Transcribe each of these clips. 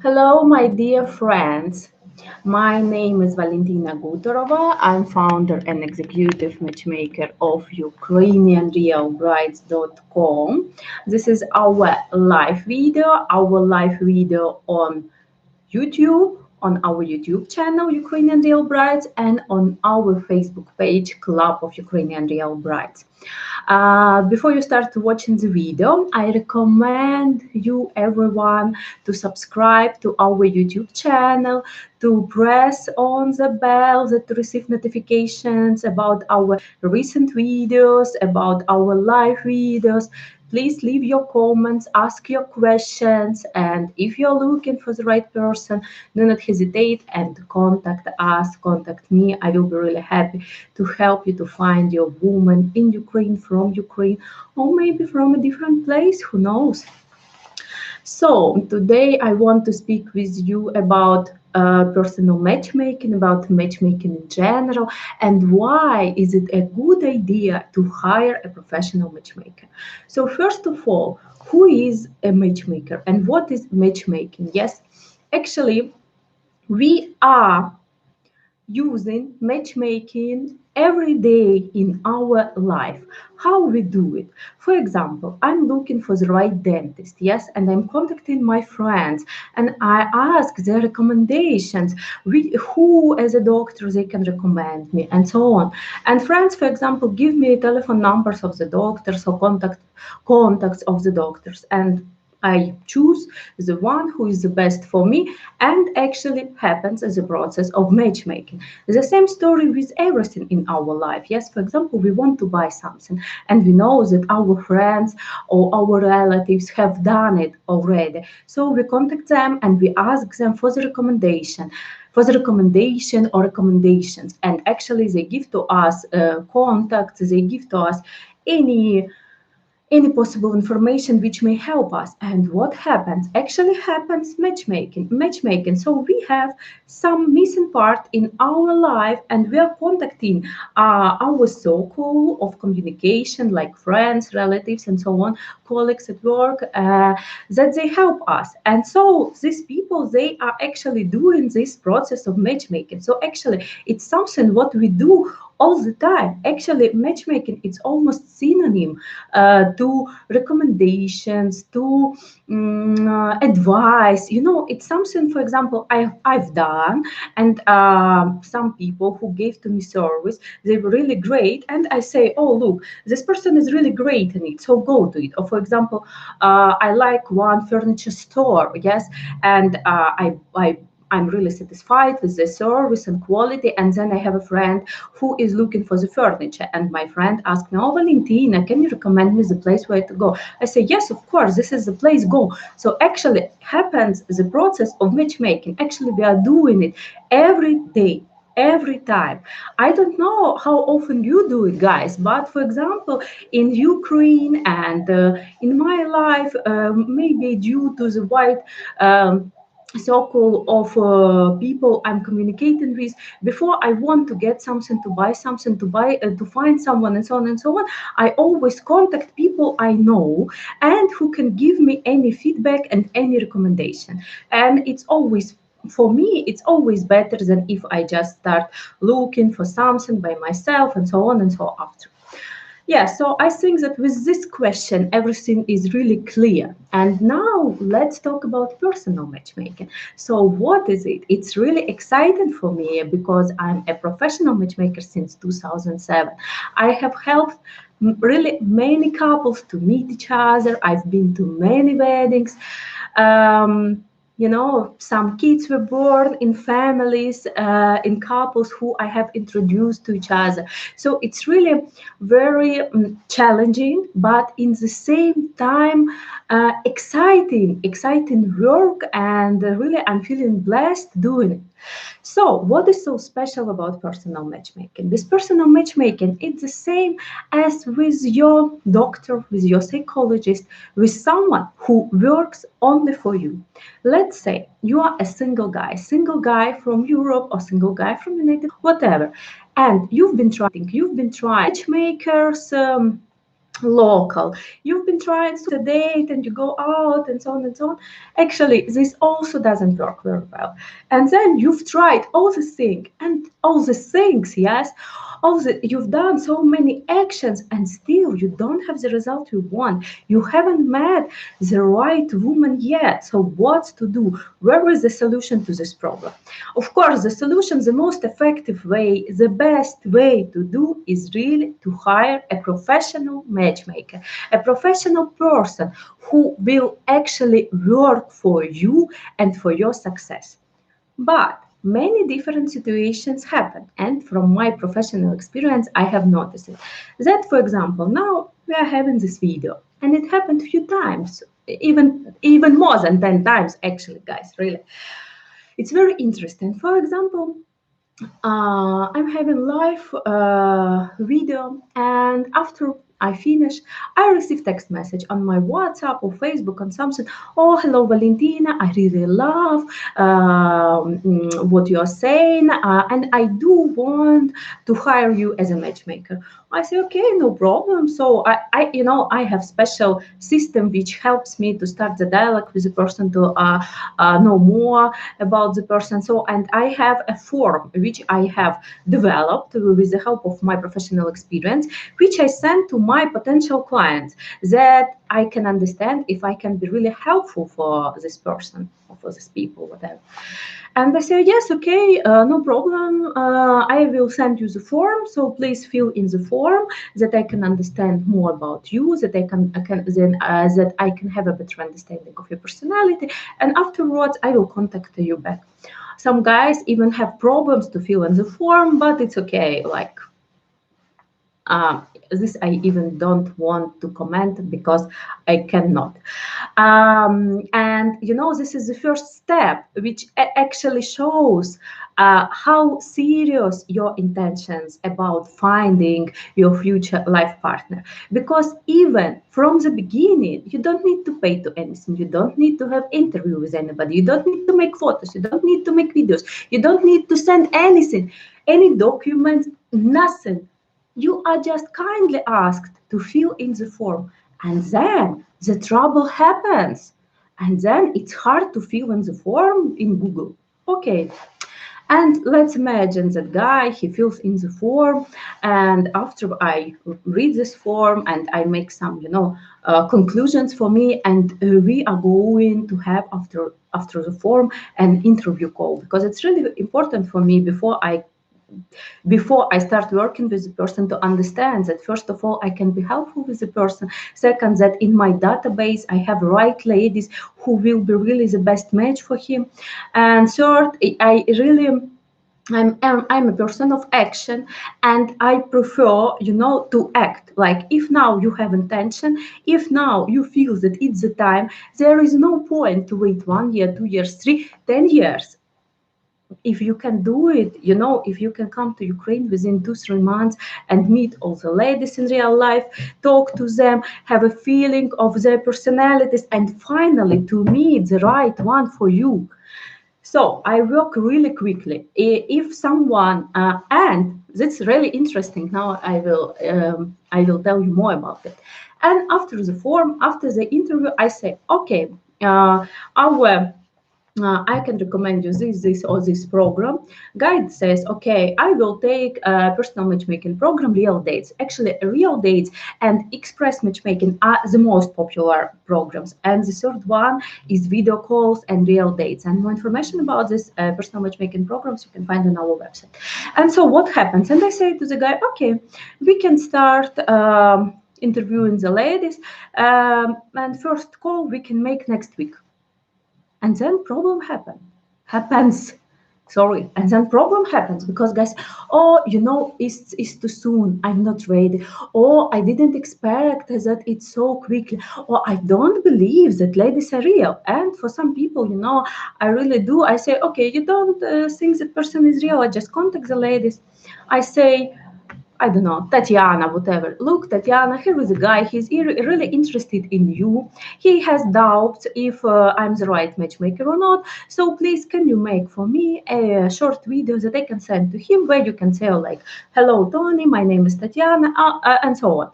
Hello, my dear friends. My name is Valentina Gutorova. I'm founder and executive matchmaker of 𝐔𝐤𝐫𝐚𝐢𝐳 This is our live video on YouTube, on our YouTube channel, Ukrainian Real Brides, and on our Facebook page, Club of Ukrainian Real Brides. Before you start watching the video, I recommend you everyone to subscribe to our YouTube channel, to press on the bell to receive notifications about our recent videos, about our live videos. Please leave your comments, ask your questions, and if you're looking for the right person, do not hesitate and contact us, contact me. I will be really happy to help you to find your woman in Ukraine, from Ukraine, or maybe from a different place, who knows. So today I want to speak with you about personal matchmaking, about matchmaking in general, and why is it a good idea to hire a professional matchmaker. So first of all, who is a matchmaker and what is matchmaking? Yes, actually, we are using matchmaking every day in our life. How we do it? For example, I'm looking for the right dentist, yes, and I'm contacting my friends and I ask their recommendations, who as a doctor they can recommend me, and so on. And friends, for example, give me telephone numbers of the doctors or contacts of the doctors, and I choose the one who is the best for me, and actually happens as a process of matchmaking. The same story with everything in our life. Yes, for example, we want to buy something and we know that our friends or our relatives have done it already. So we contact them and we ask them for the recommendation or recommendations, and actually they give to us contacts, they give to us any possible information which may help us. And what happens? Actually happens matchmaking. So we have some missing part in our life and we are contacting our circle of communication, like friends, relatives, and so on, colleagues at work, that they help us. And so these people, they are actually doing this process of matchmaking. So actually it's something what we do all the time. Actually, matchmaking, it's almost synonym to recommendations, to advice. You know, it's something, for example, I've done, and some people who gave to me service, they were really great, and I say, oh, look, this person is really great in it, so go to it. Or for example, I like one furniture store, yes, and I'm really satisfied with the service and quality. And then I have a friend who is looking for the furniture. And my friend asked me, oh, Valentina, can you recommend me the place where to go? I say, yes, of course, this is the place, go. So actually happens the process of matchmaking. Actually, we are doing it every day, every time. I don't know how often you do it, guys, but for example, in Ukraine and in my life, maybe due to the wide circle of people I'm communicating with, before I want to get something, to buy something, to find someone, and so on and so on, I always contact people I know and who can give me any feedback and any recommendation. And it's always, for me, it's always better than if I just start looking for something by myself and so on and so after. Yeah, so I think that with this question, everything is really clear. And now let's talk about personal matchmaking. So what is it? It's really exciting for me because I'm a professional matchmaker since 2007. I have helped really many couples to meet each other. I've been to many weddings. You know, some kids were born in families, in couples who I have introduced to each other. So it's really very challenging, but in the same time, exciting work, and really I'm feeling blessed doing it. So what is so special about personal matchmaking? This personal matchmaking, it's the same as with your doctor, with your psychologist, with someone who works only for you. Let's say you are a single guy from Europe, or single guy from United, whatever, and you've been trying matchmakers. local. You've been trying to date and you go out and so on and so on. Actually, this also doesn't work very well. And then you've tried all the things and all the things, yes, you've done so many actions and still you don't have the result you want. You haven't met the right woman yet. So what to do? Where is the solution to this problem? Of course, the solution, the most effective way, the best way to do is really to hire a professional matchmaker, a professional person who will actually work for you and for your success. But many different situations happen, and from my professional experience, I have noticed it. That, for example, now we are having this video, and it happened a few times, even more than 10 times, actually, guys, really. It's very interesting. For example, I'm having live video, and after I finish, I receive text message on my WhatsApp or Facebook on something. Oh, hello, Valentina. I really love what you are saying, and I do want to hire you as a matchmaker. I say, okay, no problem. So I have special system which helps me to start the dialogue with the person to know more about the person. So, and I have a form which I have developed with the help of my professional experience, which I send to my potential clients that I can understand if I can be really helpful for this person or for these people, whatever. And they say, yes, okay, no problem. I will send you the form. So please fill in the form that I can understand more about you, that that I can have a better understanding of your personality. And afterwards, I will contact you back. Some guys even have problems to fill in the form, but it's okay. Like, this I even don't want to comment because I cannot. And this is the first step, which actually shows how serious your intentions about finding your future life partner. Because even from the beginning, you don't need to pay to anything. You don't need to have interview with anybody. You don't need to make photos. You don't need to make videos. You don't need to send anything, any documents, nothing. You are just kindly asked to fill in the form, and then the trouble happens. And then it's hard to fill in the form in Google. Okay. And let's imagine that guy, he fills in the form, and after I read this form and I make some, conclusions for me, and we are going to have after the form an interview call, because it's really important for me before I start working with the person to understand that, first of all, I can be helpful with the person. Second, that in my database, I have right ladies who will be really the best match for him. And third, I'm a person of action, and I prefer, to act. Like, if now you have intention, if now you feel that it's the time, there is no point to wait 1 year, 2 years, 3, 10 years. If you can do it, if you can come to Ukraine within 2-3 months and meet all the ladies in real life, talk to them, have a feeling of their personalities, and finally to meet the right one for you. So I work really quickly. If someone, and that's really interesting. Now I will tell you more about it. And after the form, after the interview, I say, okay, I can recommend you this or this program. Guide says, okay, I will take a personal matchmaking program, Real Dates. Actually, Real Dates and Express Matchmaking are the most popular programs. And the third one is video calls and Real Dates. And more information about this personal matchmaking programs you can find on our website. And so what happens? And I say to the guy, okay, we can start interviewing the ladies. And first call we can make next week. And then problem happens. Sorry. And then problem happens because guys, it's too soon. I'm not ready. Or I didn't expect that it's so quickly. Or I don't believe that ladies are real. And for some people, I really do. I say, okay, you don't think that person is real. I just contact the ladies. I say, I don't know, Tatiana, whatever. Look, Tatiana, here is a guy. He's really interested in you. He has doubts if I'm the right matchmaker or not. So please, can you make for me a short video that I can send to him where you can say like, hello, Tony, my name is Tatiana, and so on.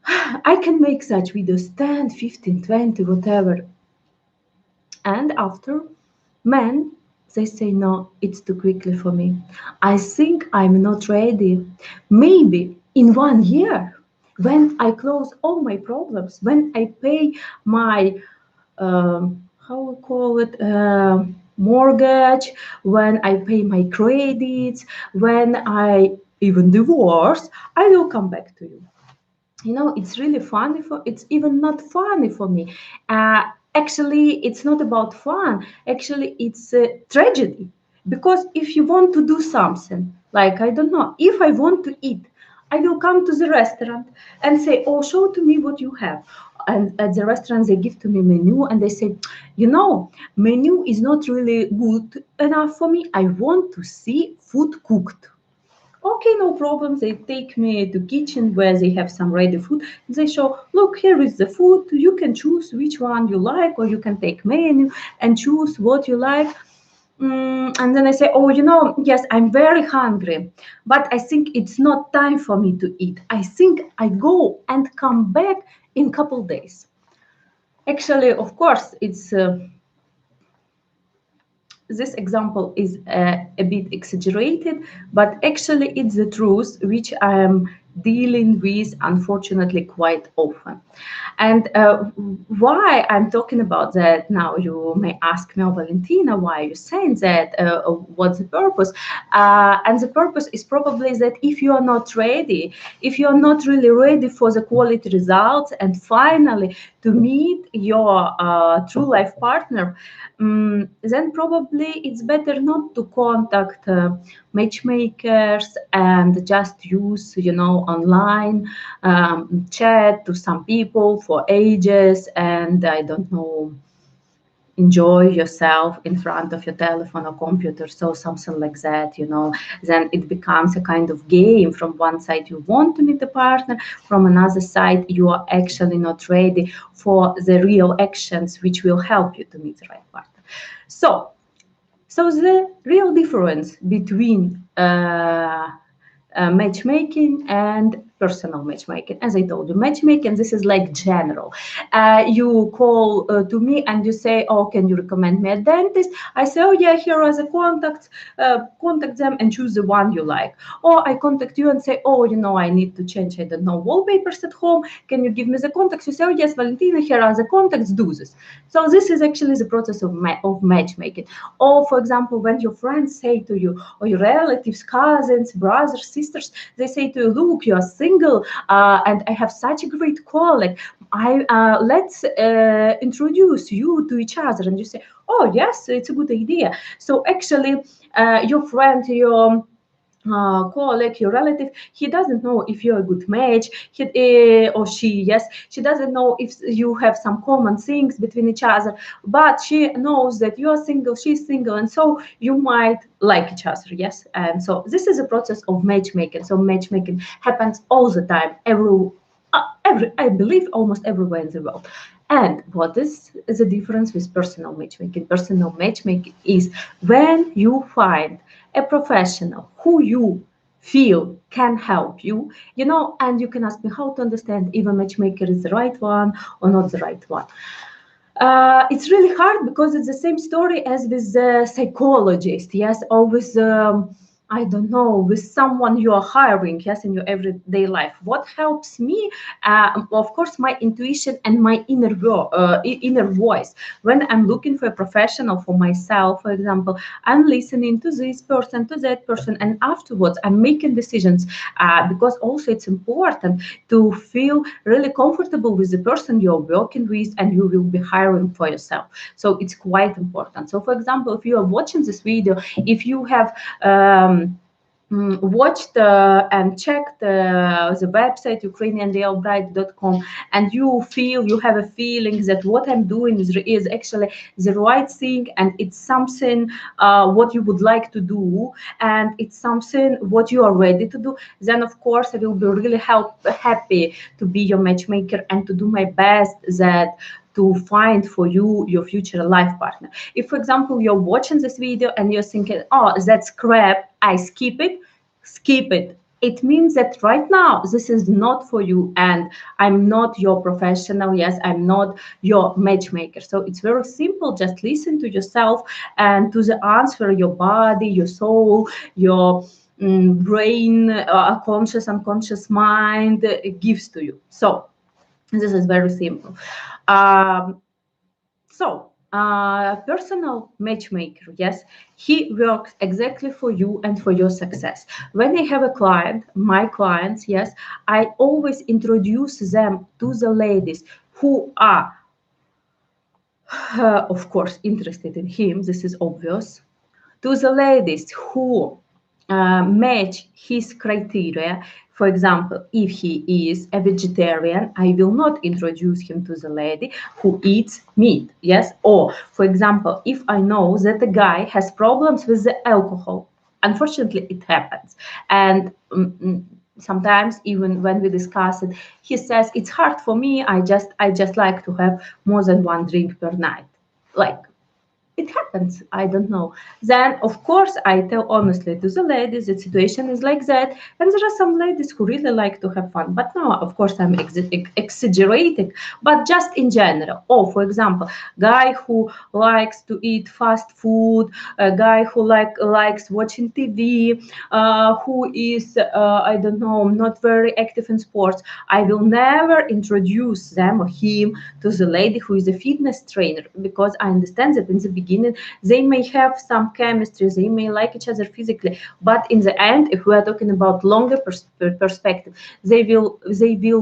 I can make such videos 10, 15, 20, whatever. And after, men, they say, no, it's too quickly for me. I think I'm not ready. Maybe in 1 year, when I close all my problems, when I pay my, how we call it, mortgage, when I pay my credits, when I even divorce, I will come back to you. You know, it's really funny for, it's even not funny for me. Actually, it's not about fun. Actually, it's a tragedy, because if you want to do something, like, I don't know, if I want to eat, I will come to the restaurant and say, oh, show to me what you have. And at the restaurant, they give to me menu and they say, you know, menu is not really good enough for me. I want to see food cooked. Okay, no problem. They take me to kitchen where they have some ready food. They show, look, here is the food. You can choose which one you like, or you can take menu and choose what you like. And then I say, oh, you know, yes, I'm very hungry, but I think it's not time for me to eat. I think I go and come back in a couple days. Actually, of course, it's this example is a bit exaggerated, but actually it's the truth which I am dealing with, unfortunately, quite often. And why I'm talking about that now, you may ask me, oh, Valentina, why are you saying that? What's the purpose? And the purpose is probably that if you are not ready, if you are not really ready for the quality results and finally to meet your true life partner, then probably it's better not to contact matchmakers and just use, you know, online chat to some people for ages, and I don't know, enjoy yourself in front of your telephone or computer, so something like that, you know. Then it becomes a kind of game. From one side you want to meet a partner, from another side you are actually not ready for the real actions which will help you to meet the right partner. So the real difference between matchmaking and personal matchmaking. As I told you, matchmaking, this is like general. You call to me and you say, oh, can you recommend me a dentist? I say, oh yeah, here are the contacts, contact them and choose the one you like. Or I contact you and say, oh, you know, I need to change, I don't know, wallpapers at home. Can you give me the contacts? You say, oh yes, Valentina, here are the contacts, do this. So this is actually the process of matchmaking. Or for example, when your friends say to you, or your relatives, cousins, brothers, sisters, they say to you, look, you are single and I have such a great colleague. Let's introduce you to each other. And you say, oh yes, it's a good idea. So actually your friend, your colleague, your relative, he doesn't know if you're a good match, or she, yes, she doesn't know if you have some common things between each other, but she knows that you are single, she's single, and so you might like each other, yes. And so this is a process of matchmaking. So matchmaking happens all the time, I believe almost everywhere in the world. And what is the difference with personal matchmaking? Personal matchmaking is when you find a professional who you feel can help you, you know, and you can ask me how to understand if a matchmaker is the right one or not the right one. It's really hard because it's the same story as with the psychologist, yes, or with I don't know, with someone you are hiring, yes, in your everyday life. What helps me, of course, my intuition and my inner voice. When I'm looking for a professional for myself, for example, I'm listening to this person, to that person, and afterwards I'm making decisions, because also it's important to feel really comfortable with the person you're working with and you will be hiring for yourself. So it's quite important. So for example, if you are watching this video, if you have watched and checked the website 𝐔𝐤𝐫𝐚𝐢𝐧𝐢𝐚𝐧 and you feel, you have a feeling that what I'm doing is actually the right thing, and it's something what you would like to do, and it's something what you are ready to do, then of course I will be really happy to be your matchmaker and to do my best that to find for you your future life partner. If, for example, you're watching this video and you're thinking, oh, that's crap, I skip it, it means that right now this is not for you, and I'm not your professional. Yes, I'm not your matchmaker. So it's very simple. Just listen to yourself and to the answer your body, your soul, your brain, conscious, unconscious mind gives to you. So this is very simple. Personal matchmaker, yes, he works exactly for you and for your success. When I have a client, my clients, yes, I always introduce them to the ladies who are, of course, interested in him. This is obvious. To the ladies who match his criteria. For example, if he is a vegetarian, I will not introduce him to the lady who eats meat. Yes. Or, for example, if I know that the guy has problems with the alcohol, unfortunately, it happens. And sometimes even when we discuss it, he says it's hard for me. I just like to have more than one drink per night. Like, it happens, I don't know. Then of course I tell honestly to the ladies the situation is like that, and there are some ladies who really like to have fun. But no, of course I'm exaggerating, but just in general. Or for example, guy who likes to eat fast food, a guy who likes watching TV, who is I don't know, not very active in sports, I will never introduce them or him to the lady who is a fitness trainer, because I understand that in the beginning they may have some chemistry, they may like each other physically, but in the end, if we are talking about longer perspective, they will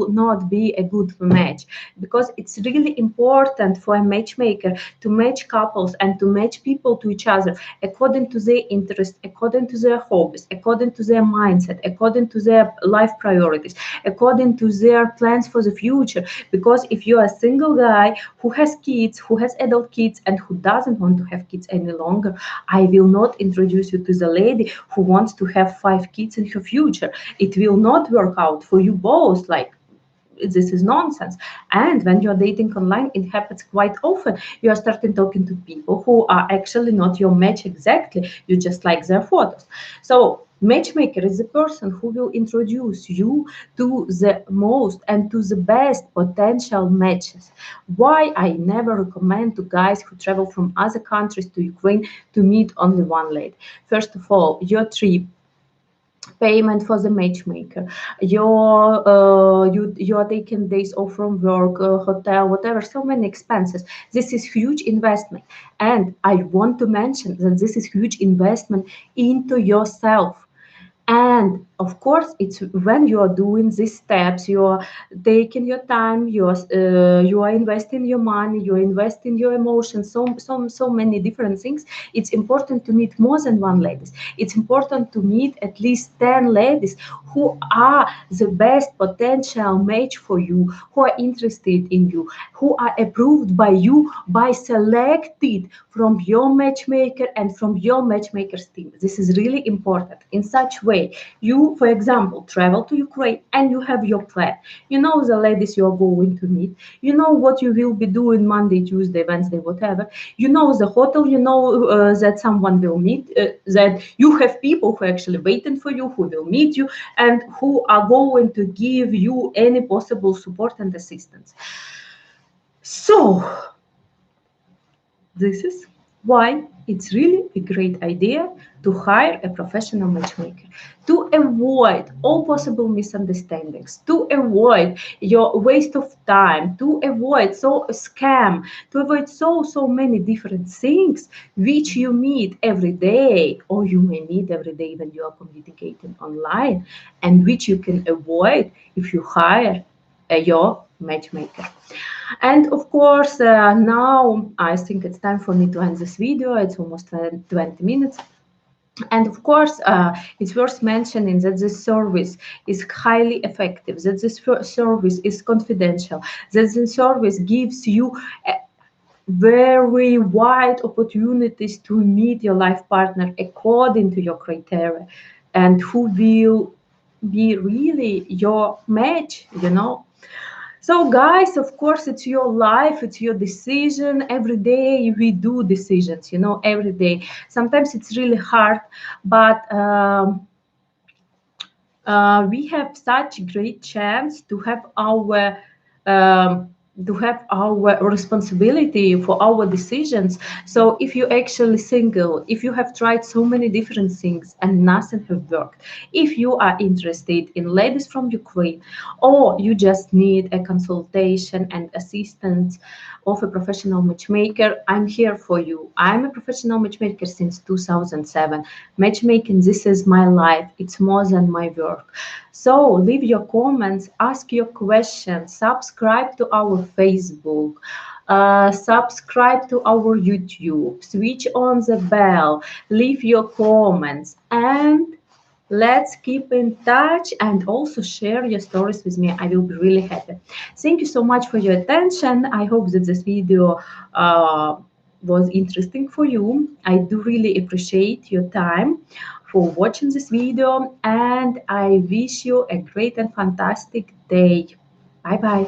not be a good match. Because it's really important for a matchmaker to match couples and to match people to each other according to their interests, according to their hobbies, according to their mindset, according to their life priorities, according to their plans for the future. Because if you are a single guy who has kids, who has adult kids, and who doesn't want to have kids any longer, I will not introduce you to the lady who wants to have 5 kids in her future. It will not work out for you both. Like, this is nonsense. And when you're dating online, it happens quite often. You are starting talking to people who are actually not your match exactly. You just like their photos. So matchmaker is the person who will introduce you to the most and to the best potential matches. Why I never recommend to guys who travel from other countries to Ukraine to meet only one lady. First of all, your trip, payment for the matchmaker, you are taking days off from work, hotel, whatever, so many expenses. This is huge investment, and I want to mention that this is huge investment into yourself. And of course, it's when you are doing these steps, you are taking your time, you are investing your money, you are investing your emotions, so many different things. It's important to meet more than one ladies. It's important to meet at least 10 ladies who are the best potential match for you, who are interested in you, who are approved by you, by selected from your matchmaker and from your matchmaker's team. This is really important. In such way, you, for example, travel to Ukraine and you have your plan. You know the ladies you are going to meet. You know what you will be doing Monday, Tuesday, Wednesday, whatever. You know the hotel. You know that someone will meet. That you have people who are actually waiting for you, who will meet you, and who are going to give you any possible support and assistance. So this is why it's really a great idea to hire a professional matchmaker, to avoid all possible misunderstandings, to avoid your waste of time, to avoid scam, to avoid so many different things which you meet every day, or you may meet every day when you are communicating online, and which you can avoid if you hire your matchmaker. And of course, now I think it's time for me to end this video. It's almost 20 minutes. And of course, it's worth mentioning that this service is highly effective, that this service is confidential, that this service gives you very wide opportunities to meet your life partner according to your criteria, and who will be really your match, you know. So guys, of course, it's your life, it's your decision. Every day we do decisions, you know, every day. Sometimes it's really hard, but we have such great chance um, to have our responsibility for our decisions. So if you're actually single, if you have tried so many different things and nothing have worked, if you are interested in ladies from Ukraine, or you just need a consultation and assistance of a professional matchmaker, I'm here for you. I'm a professional matchmaker since 2007. Matchmaking, this is my life. It's more than my work. So leave your comments, ask your questions, subscribe to our Facebook, subscribe to our YouTube, switch on the bell, leave your comments, and let's keep in touch, and also share your stories with me. I will be really happy. Thank you so much for your attention. I hope that this video was interesting for you. I do really appreciate your time for watching this video, and I wish you a great and fantastic day. Bye bye.